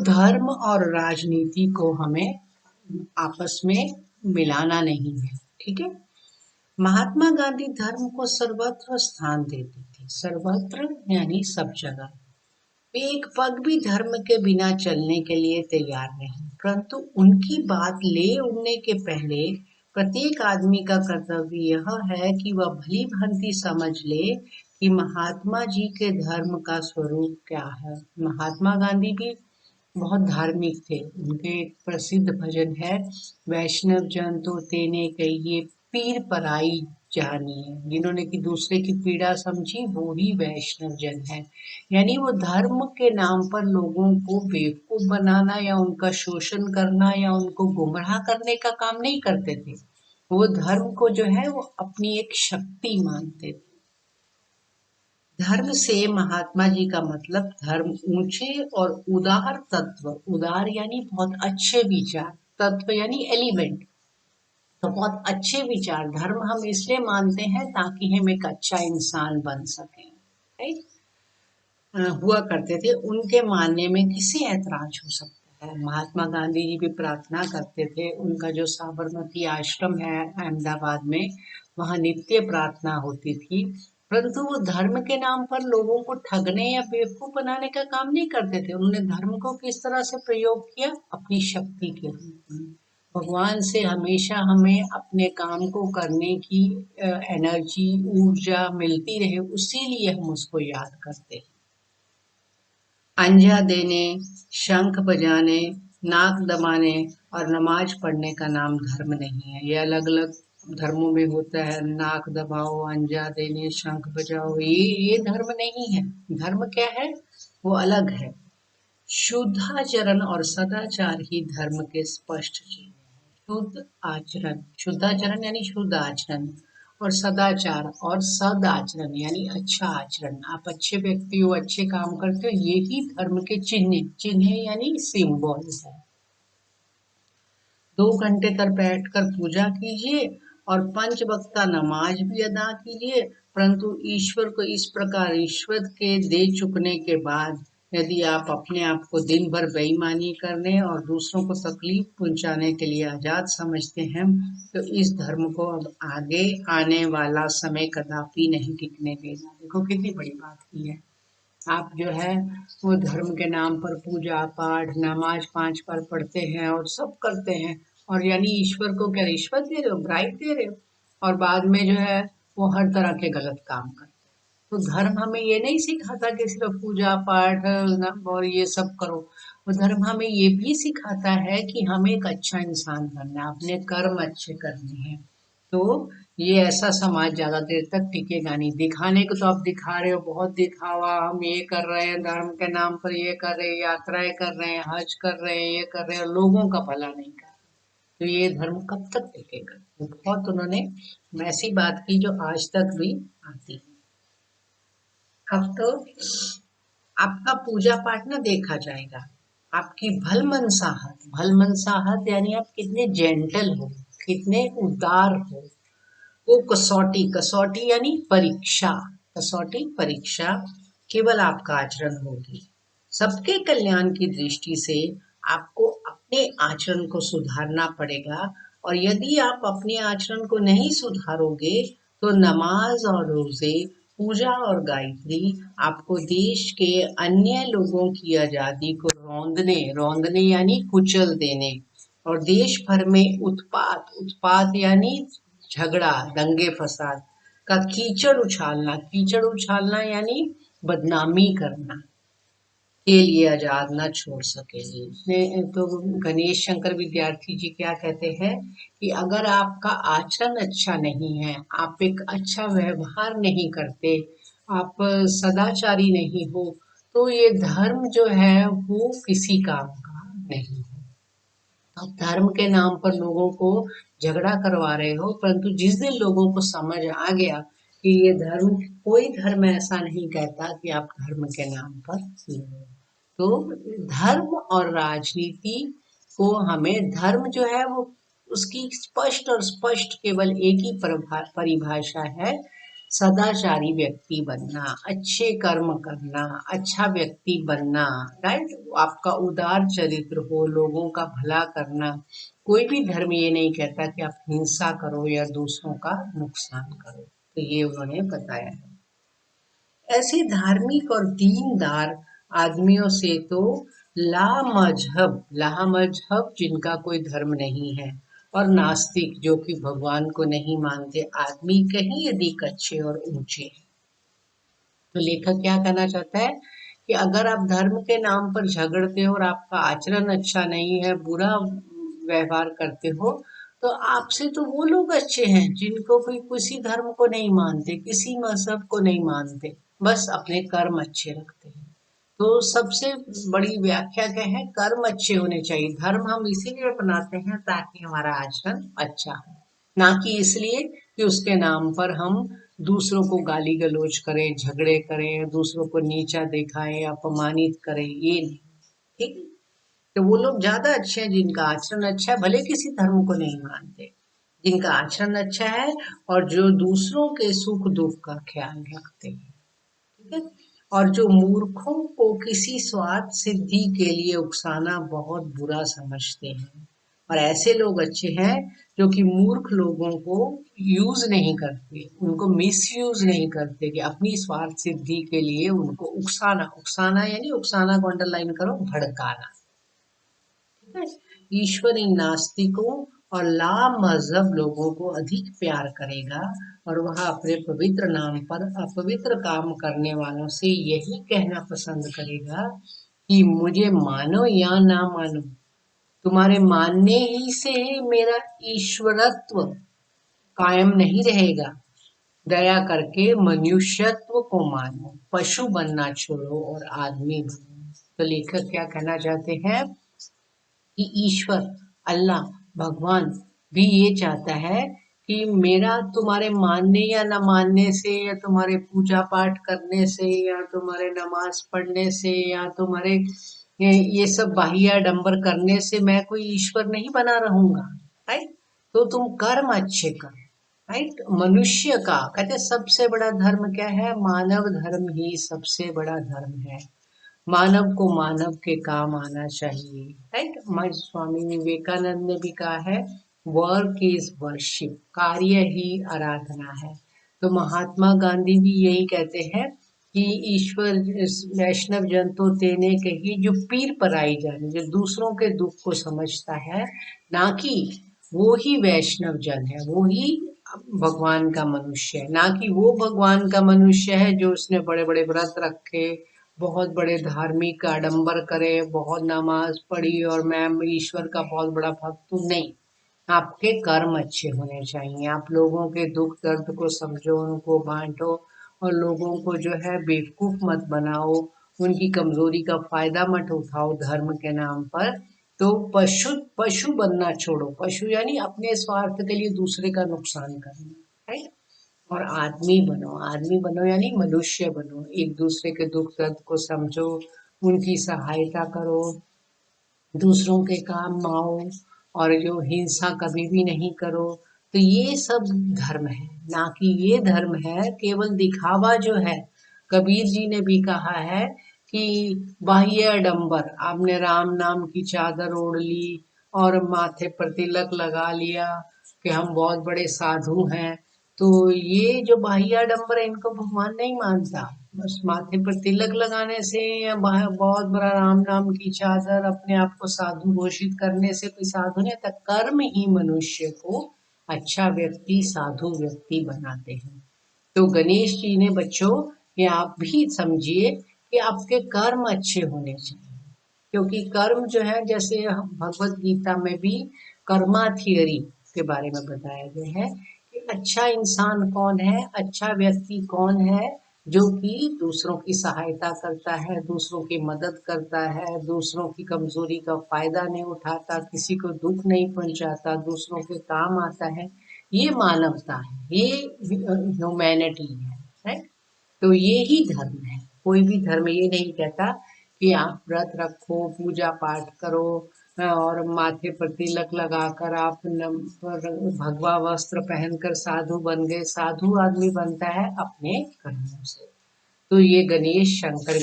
धर्म और राजनीति को हमें आपस में मिलाना नहीं है, ठीक है। महात्मा गांधी धर्म को सर्वत्र स्थान देते थे, सर्वत्र यानी सब जगह। वे एक पग भी धर्म के बिना चलने के लिए तैयार नहीं, परंतु उनकी बात ले उड़ने के पहले प्रत्येक आदमी का कर्तव्य यह है कि वह भली भांति समझ ले कि महात्मा जी के धर्म का स्वरूप क्या है। महात्मा गांधी भी बहुत धार्मिक थे। उनके एक प्रसिद्ध भजन है, वैष्णव जन तो तेने कहिए पीर पराई जानिए। जिन्होंने कि दूसरे की पीड़ा समझी वो ही वैष्णव जन है। यानी वो धर्म के नाम पर लोगों को बेवकूफ बनाना या उनका शोषण करना या उनको गुमराह करने का काम नहीं करते थे। वो धर्म को जो है वो अपनी एक शक्ति मानते थे। धर्म से महात्मा जी का मतलब धर्म ऊंचे और उदार तत्व, उदार यानी बहुत अच्छे विचार, तत्व यानी एलिमेंट, तो बहुत अच्छे विचार। धर्म हम इसलिए मानते हैं ताकि हम एक अच्छा इंसान बन सकें, राइट। हुआ करते थे, उनके मानने में किसी ऐतराज हो सकता है। महात्मा गांधी जी भी प्रार्थना करते थे। उनका जो साबरमती आश्रम है अहमदाबाद में, वहाँ नित्य प्रार्थना होती थी। परंतु वो धर्म के नाम पर लोगों को ठगने या बेवकूफ बनाने का काम नहीं करते थे। उन्होंने धर्म को किस तरह से प्रयोग किया, अपनी शक्ति के रूप में। भगवान से हमेशा हमें अपने काम को करने की एनर्जी, ऊर्जा मिलती रहे, उसीलिए हम उसको याद करते हैं। अंजा देने, शंख बजाने, नाक दबाने और नमाज पढ़ने का नाम धर्म नहीं है। ये अलग अलग धर्मों में होता है, नाक दबाओ, अंजा देने, शंख बजाओ, ये धर्म नहीं है। धर्म क्या है, वो अलग है। शुद्धाचरण और सदाचार ही धर्म के स्पष्ट चिन्ह है। शुद्ध आचरण, शुद्धाचरण यानी शुद्ध आचरण, और सदाचार और सदाचरण यानी अच्छा आचरण। आप अच्छे व्यक्ति हो, अच्छे काम करते हो, ये ही धर्म के चिन्ह, चिन्ह यानी सिंबल है। 2 घंटे तक बैठकर पूजा कीजिए और 5 वक्ता नमाज भी अदा कीजिए, परंतु ईश्वर को इस प्रकार रिश्वत के दे चुकने के बाद यदि आप अपने आप को दिन भर बेईमानी करने और दूसरों को तकलीफ पहुंचाने के लिए आजाद समझते हैं, तो इस धर्म को अब आगे आने वाला समय कदापि नहीं टिकने देगा। देखो कितनी बड़ी बात की है। आप जो है वो धर्म के नाम पर पूजा पाठ, नमाज 5 बार पढ़ते हैं और सब करते हैं, और यानी ईश्वर को क्या रिश्वत दे रहे हो, ब्राइब दे रहे हो, और बाद में जो है वो हर तरह के गलत काम करते हैं। तो धर्म हमें ये नहीं सिखाता कि सिर्फ पूजा पाठ और ये सब करो। वो धर्म हमें ये भी सिखाता है कि हमें एक अच्छा इंसान बनना है, अपने कर्म अच्छे करने हैं। तो ये ऐसा समाज ज्यादा देर तक टिकेगा नहीं। दिखाने को तो आप दिखा रहे हो, बहुत दिखावा, हम ये कर रहे हैं, धर्म के नाम पर ये कर रहे हैं, यात्राएं कर रहे हैं, हज कर रहे हैं, ये कर रहे हैं, लोगों का भला नहीं कर रहे, तो ये धर्म कब तक टिकेगा। तो बहुत उन्होंने ऐसी बात की जो आज तक भी आती है। अब तो आपका पूजा पाठ ना देखा जाएगा, आपकी भलमनसाहत, भलमनसाहत यानी आप कितने जेंटल हो, कितने उदार हो। वो कसौटी, कसौटी यानी परीक्षा, कसौटी परीक्षा केवल आपका आचरण होगी। सबके कल्याण की दृष्टि से आपको अपने आचरण को सुधारना पड़ेगा, और यदि आप अपने आचरण को नहीं सुधारोगे तो नमाज और रोजे, पूजा और गायत्री आपको देश के अन्य लोगों की आजादी को रौंदने, रौंदने यानी कुचल देने, और देश भर में उत्पात, उत्पात यानी झगड़ा, दंगे फसाद का कीचड़ उछालना, कीचड़ उछालना यानी बदनामी करना के लिए आजाद न छोड़ सकेंगे। इसमें तो गणेश शंकर विद्यार्थी जी क्या कहते हैं कि अगर आपका आचरण अच्छा नहीं है, आप एक अच्छा व्यवहार नहीं करते, आप सदाचारी नहीं हो, तो ये धर्म जो है वो किसी काम का नहीं है। आप धर्म के नाम पर लोगों को झगड़ा करवा रहे हो, परंतु जिस दिन लोगों को समझ आ गया कि ये धर्म, कोई धर्म ऐसा नहीं कहता कि आप धर्म के नाम पर लड़ो। तो धर्म और राजनीति को हमें, धर्म जो है वो उसकी स्पष्ट और स्पष्ट केवल एक ही परिभाषा है सदाचारी व्यक्ति बनना, अच्छे कर्म करना, अच्छा व्यक्ति बनना, राइट। आपका उदार चरित्र हो, लोगों का भला करना। कोई भी धर्म ये नहीं कहता कि आप हिंसा करो या दूसरों का नुकसान करो। तो ये उन्होंने बताया है। ऐसे धार्मिक और दीनदार आदमियों से तो लामजहब जिनका कोई धर्म नहीं है, और नास्तिक जो कि भगवान को नहीं मानते आदमी कहीं अधिक अच्छे और ऊंचे हैं। तो लेखक क्या कहना चाहता है कि अगर आप धर्म के नाम पर झगड़ते हो और आपका आचरण अच्छा नहीं है, बुरा व्यवहार करते हो, तो आपसे तो वो लोग अच्छे हैं जिनको कोई किसी धर्म को नहीं मानते, किसी मजहब को नहीं मानते, बस अपने कर्म अच्छे रखते हैं। तो सबसे बड़ी व्याख्या क्या है, कर्म अच्छे होने चाहिए। धर्म हम इसीलिए अपनाते हैं ताकि हमारा आचरण अच्छा हो, ना कि इसलिए कि उसके नाम पर हम दूसरों को गाली गलौज करें, झगड़े करें, दूसरों को नीचा दिखाएं, अपमानित करें, ये नहीं। ठीक है। तो वो लोग ज्यादा अच्छे हैं जिनका आचरण अच्छा है, भले किसी धर्म को नहीं मानते, जिनका आचरण अच्छा है और जो दूसरों के सुख दुख का ख्याल रखते हैं। ठीक है। और जो मूर्खों को किसी स्वार्थ सिद्धि के लिए उकसाना बहुत बुरा समझते हैं, और ऐसे लोग अच्छे हैं जो कि मूर्ख लोगों को यूज नहीं करते, उनको मिस यूज नहीं करते, कि अपनी स्वार्थ सिद्धि के लिए उनको उकसाना, उकसाना यानी उकसाना को अंडरलाइन करो, भड़काना। ठीक है। ईश्वर इन नास्तिकों और लामजहब लोगों को अधिक प्यार करेगा, और वह अपने पवित्र नाम पर अपवित्र काम करने वालों से यही कहना पसंद करेगा कि मुझे मानो या ना मानो, तुम्हारे मानने ही से मेरा ईश्वरत्व कायम नहीं रहेगा। दया करके मनुष्यत्व को मानो, पशु बनना छोड़ो और आदमी बनो। तो लेखक क्या कहना चाहते हैं कि ईश्वर, अल्लाह, भगवान भी ये चाहता है कि मेरा तुम्हारे मानने या न मानने से, या तुम्हारे पूजा पाठ करने से, या तुम्हारे नमाज पढ़ने से, या तुम्हारे ये सब बाह्य आडंबर करने से मैं कोई ईश्वर नहीं बना रहूंगा। राइट। तो तुम कर्म अच्छे करो। राइट। मनुष्य का कहते हैं सबसे बड़ा धर्म क्या है, मानव धर्म ही सबसे बड़ा धर्म है। मानव को मानव के काम आना चाहिए। राइट। हमारे स्वामी विवेकानंद ने भी कहा है, वर्क इज वर्शिप, कार्य ही आराधना है। तो महात्मा गांधी भी यही कहते हैं कि ईश्वर वैष्णव जन तो तेने कही जो पीर पर आई जाने, जो दूसरों के दुख को समझता है, ना कि वो ही वैष्णव जन है, वो ही भगवान का मनुष्य है, ना कि वो भगवान का मनुष्य है जो उसने बड़े बड़े व्रत रखे, बहुत बड़े धार्मिक आडंबर करे, बहुत नमाज पढ़ी और मैं ईश्वर का बहुत बड़ा भक्त हूँ, नहीं। आपके कर्म अच्छे होने चाहिए, आप लोगों के दुख दर्द को समझो, उनको बांटो, और लोगों को जो है बेवकूफ मत बनाओ, उनकी कमजोरी का फायदा मत उठाओ धर्म के नाम पर। तो पशु पशु बनना छोड़ो, पशु यानी अपने स्वार्थ के लिए दूसरे का नुकसान करना। राइट। और आदमी बनो यानी मनुष्य बनो, एक दूसरे के दुख दर्द को समझो, उनकी सहायता करो, दूसरों के काम आओ, और जो हिंसा कभी भी नहीं करो। तो ये सब धर्म है, ना कि ये धर्म है केवल दिखावा जो है। कबीर जी ने भी कहा है कि बाह्य आडंबर, आपने राम नाम की चादर ओढ़ ली और माथे पर तिलक लगा लिया कि हम बहुत बड़े साधु हैं, तो ये जो बाह्य आडंबर है इनको भगवान नहीं मानता। बस माथे पर तिलक लगाने से या बहुत बड़ा राम नाम की चादर अपने आप को साधु घोषित करने से कोई साधु नहीं होता। कर्म ही मनुष्य को अच्छा व्यक्ति, साधु व्यक्ति बनाते हैं। तो गणेश जी ने बच्चों, ये आप भी समझिए कि आपके कर्म अच्छे होने चाहिए, क्योंकि कर्म जो है, जैसे भगवत गीता में भी कर्मा थियरी के बारे में बताया गया है कि अच्छा इंसान कौन है, अच्छा व्यक्ति कौन है, जो कि दूसरों की सहायता करता है, दूसरों की मदद करता है, दूसरों की कमजोरी का फायदा नहीं उठाता, किसी को दुख नहीं पहुंचाता, दूसरों के काम आता है। ये मानवता है, ये ह्यूमैनिटी है। राइट। तो ये ही धर्म है। कोई भी धर्म ये नहीं कहता कि आप व्रत रखो, पूजा पाठ करो, और माथे पर तिलक लगाकर आप भगवा वस्त्र पहनकर साधु बन गए। साधु आदमी बनता है अपने कर्मों से। तो ये गणेश शंकर